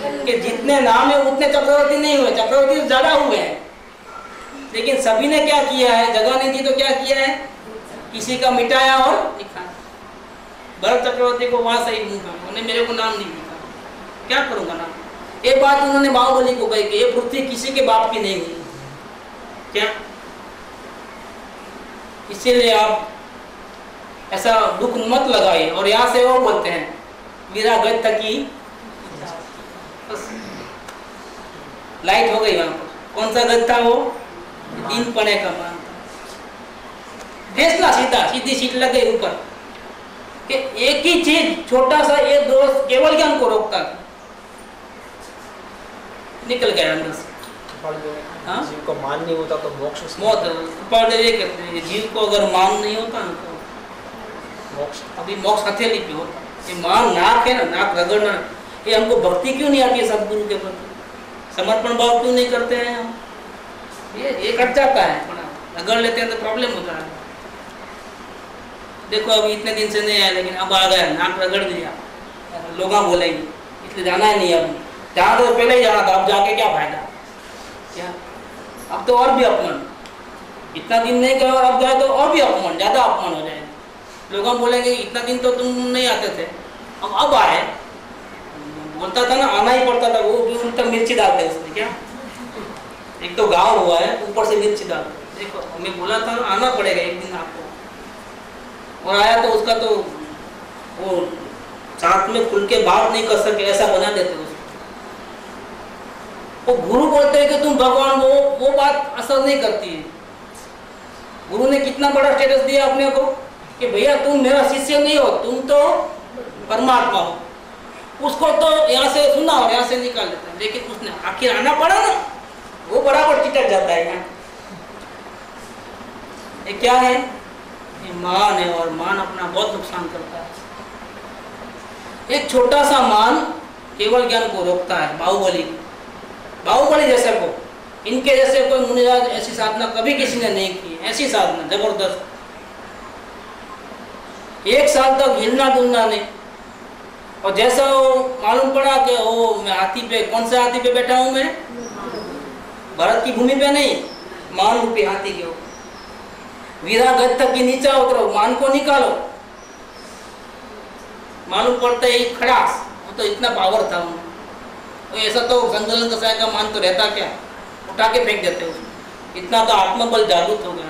कि जितने नाम है उतने चक्रवर्ती नहीं हुए, चक्रवर्ती ज्यादा हुए हैं। लेकिन सभी ने क्या किया है, जगह नहीं थी तो क्या किया है, किसी का मिटाया और लिखा। भरत चक्रवर्ती को वहां से ही उन्होंने मेरे को नाम नहीं लिखा, क्या करूंगा नाम? एक बात उन्होंने बाहुबली को कही कि ये पृथ्वी किसी के बाप की नहीं हुई। क्या? इसीलिए आप ऐसा दुख मत लगाइए। और यहाँ से वो बोलते हैं वीरा गज तक की लाइट हो गई। वहां पर कौन सा गज था? वो दिन पड़े का मान था। फैसला सीधा, सीधी सीट लग गई ऊपर कि एक ही चीज, छोटा सा ये दोस्त केवल ज्ञान को रोकता था, निकल गया अंदर से। जीव को मान नहीं होता तो मोक्ष मौत। ये कहते हैं जीव को अगर मान नहीं होता ना तो मोक्ष, अभी मोक्ष हथेली पे होता। ये मान नाक है ना, नाक रगड़ना। ये हमको भक्ति क्यों नहीं आती है सदगुरु के प्रति? समर्पण भाव क्यों नहीं करते हैं हम? ये कट जाता है, थोड़ा रगड़ लेते हैं तो प्रॉब्लम होता है। देखो अभी इतने दिन से नहीं आया, लेकिन अब आ गया, नाक रगड़ दिया, लोग बोलेंगे इसलिए जाना ही नहीं। अब जहाँ तो पहले ही जाना था, अब जाके क्या फायदा? क्या अब तो और भी अपमान। इतना दिन नहीं गए और अब गए तो और भी अपमान, ज्यादा अपमान हो जाएगा। लोग बोलेंगे इतना दिन तो तुम नहीं आते थे, अब आए। बोलता था ना, आना ही पड़ता था। वो उन तक मिर्ची डालते उसने। क्या? एक तो गाँव हुआ है, ऊपर से मिर्ची डालते। देखो मैं बोला था आना पड़ेगा एक दिन आपको, और आया तो उसका तो वो साथ में खुल के बात नहीं कर सके, ऐसा बना देते उसको। वो गुरु बोलते हैं कि तुम भगवान, वो बात असर नहीं करती है। गुरु ने कितना बड़ा स्टेटस दिया अपने को कि भैया तुम मेरा शिष्य नहीं हो, तुम तो परमात्मा हो। उसको तो यहाँ से सुना और यहाँ से निकाल देता है, लेकिन उसने आखिर आना पड़ा ना, वो बराबर चिटक जाता है यहाँ। ये क्या है? ये मान है, और मान अपना बहुत नुकसान करता है। एक छोटा सा मान केवल ज्ञान को रोकता है। बाहुबली जैसे को, इनके जैसे कोई मुनिराज ऐसी साधना कभी किसी ने नहीं की। ऐसी साधना जबरदस्त, 1 साल तक हिलना डुलना नहीं। और जैसा वो मालूम पड़ा कि वो मैं हाथी पे, कौन से हाथी पे बैठा हूं मैं? भारत की भूमि पे नहीं, मान रूपी हाथी के ऊपर। वीरा गज तक की नीचा उतरो, मान को निकालो। मालूम पड़ता है खड़ास, वो तो इतना पावर था उनमें। तो ऐसा तो संतुलन कसाय का मान तो रहता क्या, उठा के फेंक देते उसको, इतना तो आत्मबल जागृत हो गया।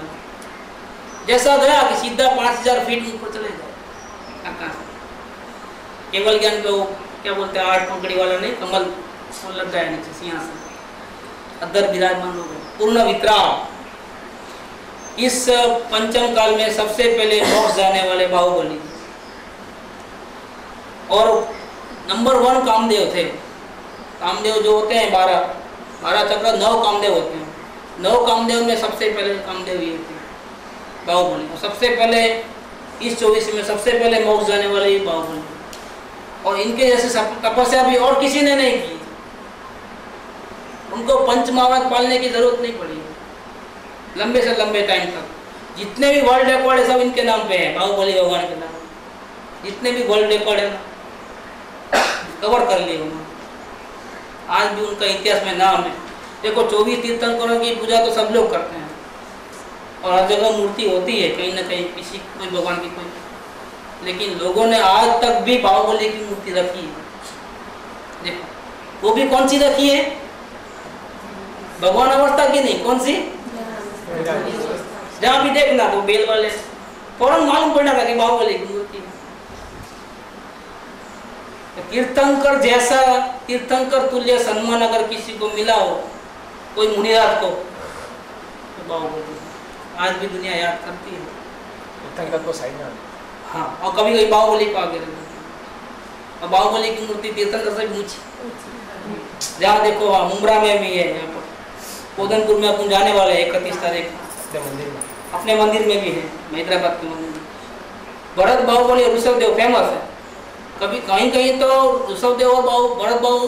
जैसा गया कि सीधा 5000 फीट ऊपर चले जाए आकाश में। केवल ज्ञान पे वो क्या बोलते हैं, 8 पंखड़ी वाला नहीं, कमल वो लग गया नीचे सिंहासन, अदर विराजमान हो गए, पूर्ण वितराग। इस पंचम काल में सबसे पहले मोक्ष जाने वाले बाहुबली और नंबर 1 कामदेव थे। कामदेव जो होते हैं 12 चक्र, 9 कामदेव होते हैं। 9 कामदेव में सबसे पहले कामदेव ये थे बाहुबली, और सबसे पहले इस 24 में सबसे पहले मोक्ष जाने वाले ये बाहुबली। और इनके जैसे तपस्या भी और किसी ने नहीं की, उनको पंचमावत पालने की जरूरत नहीं पड़ी लंबे से लंबे टाइम तक। जितने भी वर्ल्ड रिकॉर्ड है सब इनके नाम पे है, बाहुबली भगवान के नाम। जितने भी वर्ल्ड रिकॉर्ड है ना कवर कर लिए उन्होंने, आज भी उनका इतिहास में नाम है। देखो 24 तीर्थंकरों की पूजा तो सब लोग करते हैं और हर जगह मूर्ति होती है कहीं ना कहीं, किसी कोई भगवान की कोई, लेकिन लोगों ने आज तक भी बाहुबली की मूर्ति रखी है। देखो वो भी कौन सी रखी है, भगवान अवस्था की नहीं, कौन सी, जहाँ भी देखना तो बेल वाले फौरन मालूम पड़ना था कि बाहुबली की मूर्ति है। तीर्थंकर जैसा, तीर्थंकर तुल्य सम्मान अगर किसी को मिला हो, कोई मुनिराज को, तो बाहुबली आज भी दुनिया याद करती है। तीर्थंकर को साइड में, हाँ, और कभी कभी बाहुबली को आगे रख देते हैं। और बाहुबली की मूर्ति तीर्थंकर से भी ऊंची, जहाँ देखो वहाँ मुंब्रा में भी है, यहाँ पर पोदनपुर में अपन जाने वाले 31 तारीख अपने मंदिर में भी है, हैदराबाद के मंदिर में। भरत बाहुबली और ऋषभदेव फेमस है। कभी कहीं कहीं तो ऋषभदेव और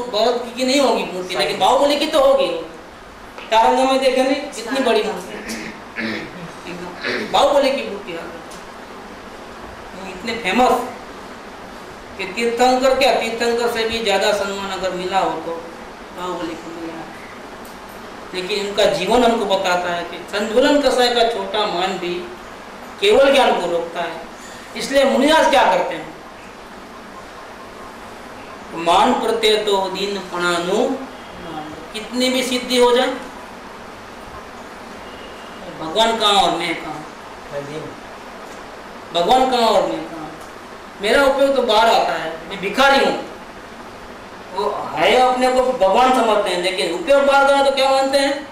भरत की नहीं होगी मूर्ति, लेकिन बाहुबली की तो होगी। तारंगा में देखे नहीं कितनी बड़ी मूर्ति, बाहुबली की मूर्ति है, इतने फेमस कि तीर्थंकर क्या, तीर्थंकर से भी ज्यादा सम्मान अगर मिला हो तो बाहुबली को मिला। लेकिन उनका जीवन हमको बताता है कि संतुलन कसाय का छोटा मान भी केवल ज्ञान को रोकता है। इसलिए मुनिराज क्या करते हैं, मान प्रत्यय तो दीन पणानु, कितनी भी सिद्धि हो जाए, भगवान कहाँ और मैं कहाँ, भगवान कहाँ और मैं कहाँ, मेरा उपयोग तो बाहर आता है, मैं भिखारी हूँ। वो है अपने को भगवान समझते हैं, लेकिन उपयोग बाहर गया तो क्या मानते हैं,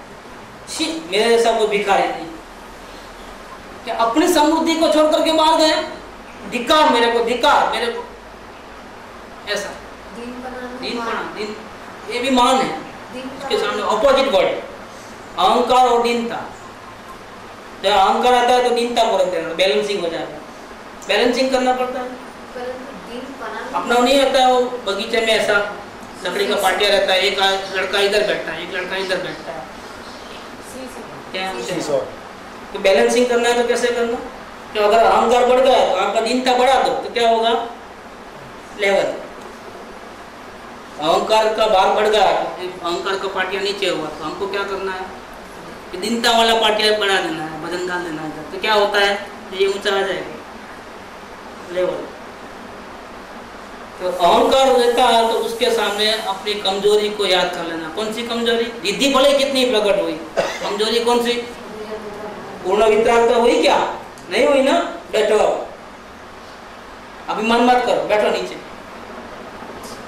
मेरे जैसा कोई भिखारी नहीं। क्या अपनी समृद्धि को छोड़ करके बाहर गए, धिक्कार मेरे को, धिक्कार मेरे को, ऐसा दीन, ये भी मान है। इसके सामने ऑपोजिट वर्ड, अहंकार और दीनता। जब अहंकार आता है तो दीनता को रख देना, बैलेंसिंग हो जाएगा, बैलेंसिंग करना पड़ता है। अपना नहीं रहता है, वो बगीचे में ऐसा लकड़ी का पाटिया रहता है, एक लड़का इधर बैठता है, एक लड़का इधर बैठता है, क्या तो बैलेंसिंग करना है तो कैसे करना, तो अगर अहंकार बढ़ गया तो आपका दीनता बढ़ा दो तो क्या होगा, लेवल। अहंकार का भार बढ़ गया, अहंकार का पाटिया नीचे हुआ, तो हमको क्या करना है कि दीनता वाला पाटिया बढ़ा देना है, वजन डाल देना है, तो क्या होता है ये ऊंचा आ जाएगा लेवल। तो अहंकार रहता है तो उसके सामने अपनी कमजोरी को याद कर लेना। कौन सी कमजोरी, रिद्धि भले कितनी प्रकट हुई, कमजोरी कौन सी, पूर्ण वितरागता हुई क्या, नहीं हुई ना, बैठो अभिमान मत करो, बैठो नीचे।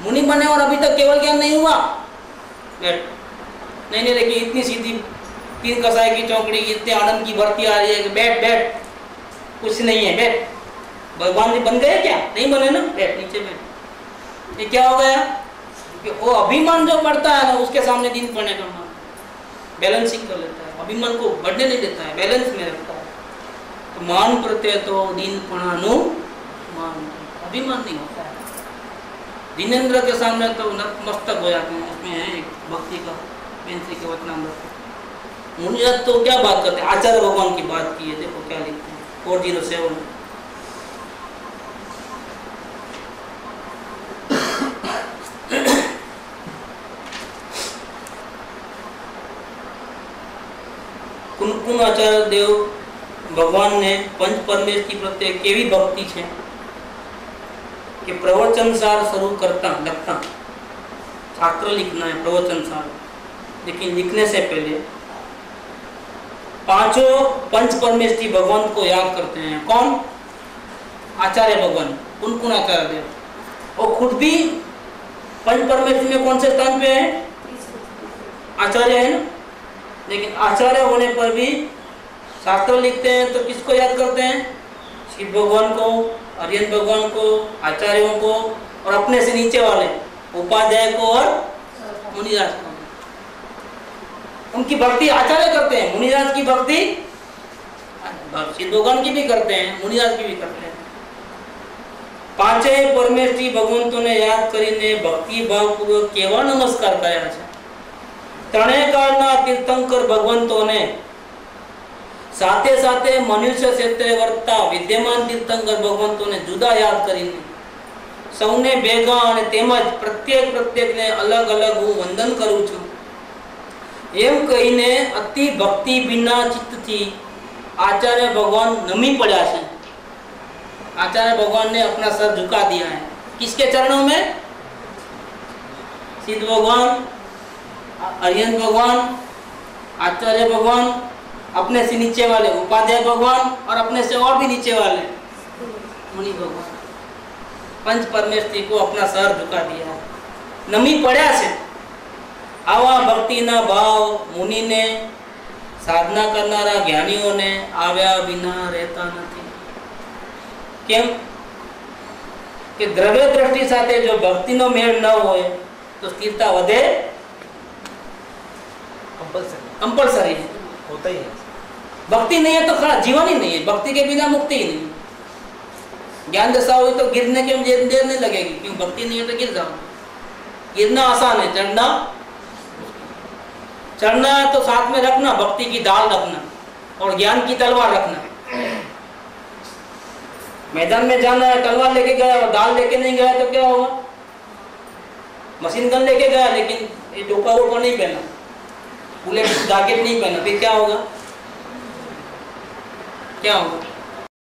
मुनि बने और अभी तक केवल ज्ञान नहीं हुआ, बैठ नहीं, लेकिन इतनी सीधी 3 कसाई की चौकड़ी, इतने आनंद की भर्ती आ रही है कि बैठ बैठ, कुछ नहीं है, बैठ। भगवान जी बन गए क्या, नहीं बने ना, बैठ नीचे बैठ। ये क्या हो गया कि वो अभिमान जो बढ़ता है ना, उसके सामने दिन पढ़ने का मान बैलेंसिंग कर लेता है, अभिमान को बढ़ने नहीं देता है, बैलेंस में रखता है। तो मान प्रत्यय तो दीन पणानु मान, अभिमान नहीं होता है। दीनेन्द्र के सामने तो नतमस्तक हो जाते हैं। उसमें है एक भक्ति का बेंसी के वचनामृत। मुनिराज तो क्या बात करते हैं, आचार्य भगवान की बात की है, देखो क्या लिखते हैं 407। कुन आचार्य देव भगवान ने पंच परमेश की प्रत्येक केवी भक्ति है कि प्रवचन सार शुरू करता लगता शास्त्र लिखना है प्रवचन सार, लेकिन लिखने से पहले पांचों पंच परमेष्ठी भगवंत को याद करते हैं। कौन? आचार्य भगवान, कौन आचार्य देव, वो खुद भी पंच परमेष्ठी में कौन से स्थान पे है? आचार्य है ना। लेकिन आचार्य होने पर भी शास्त्र लिखते हैं तो किसको याद करते हैं? शिव भगवान को, अरिहंत भगवान को, आचार्यों को, और अपने से नीचे वाले उपाध्याय को और मुनिराज को। उनकी भक्ति आचार्य करते हैं, मुनिराज की भक्ति शिव भगवान की भी करते हैं, मुनिराज की भी करते हैं। પાંચે પરમેષ્ઠી ભગવંતોને યાદ કરીને ભક્તિ ભાવપૂર્વક કેવા નમસ્કાર કર્યા છે। ત્રણેય કાળના તીર્થંકર ભગવંતોને સાથે સાથે મનુષ્ય ક્ષેત્રે વર્તતા વિદ્યમાન તીર્થંકર ભગવંતોને જુદા યાદ કરીને સૌને ભેગા અને તેમજ પ્રત્યેકને અલગ અલગ હું વંદન કરું છું એમ કહીને અતિ ભક્તિ વિના ચિત્તથી આચાર્ય ભગવાન નમી પડ્યા છે। आचार्य भगवान ने अपना सर झुका दिया है। किसके चरणों में? सिद्ध भगवान, अरिहंत भगवान, आचार्य भगवान, अपने से नीचे वाले उपाध्याय भगवान, और अपने से और भी नीचे वाले मुनि भगवान, पंच परमेष्ठी को अपना सर झुका दिया है, नमी पड़ा से। आवा भक्ति ना भाव मुनि ने साधना करनारा ज्ञानियों ने आव्या बिना रहता नहीं। केम कि द्रव्य दृष्टि साथे जो भक्ति नो मेल न होए तो स्थिरता वधे कंपल्सरी है, होता ही है। भक्ति नहीं है तो खड़ा जीवन ही नहीं है, भक्ति के बिना मुक्ति ही नहीं। ज्ञान दशा हुई तो गिरने के देर नहीं लगेगी, क्यों? भक्ति नहीं है तो गिर जाओ। गिरना आसान है, चढ़ना तो साथ में रखना, भक्ति की दाल रखना और ज्ञान की तलवार रखना। मैदान में जाना है, तलवार लेके गया और दाल लेके नहीं गया तो क्या होगा? मशीन गन लेके गया लेकिन ये डोका वोका नहीं पहना, बुलेट जैकेट नहीं पहना, फिर क्या होगा? क्या होगा?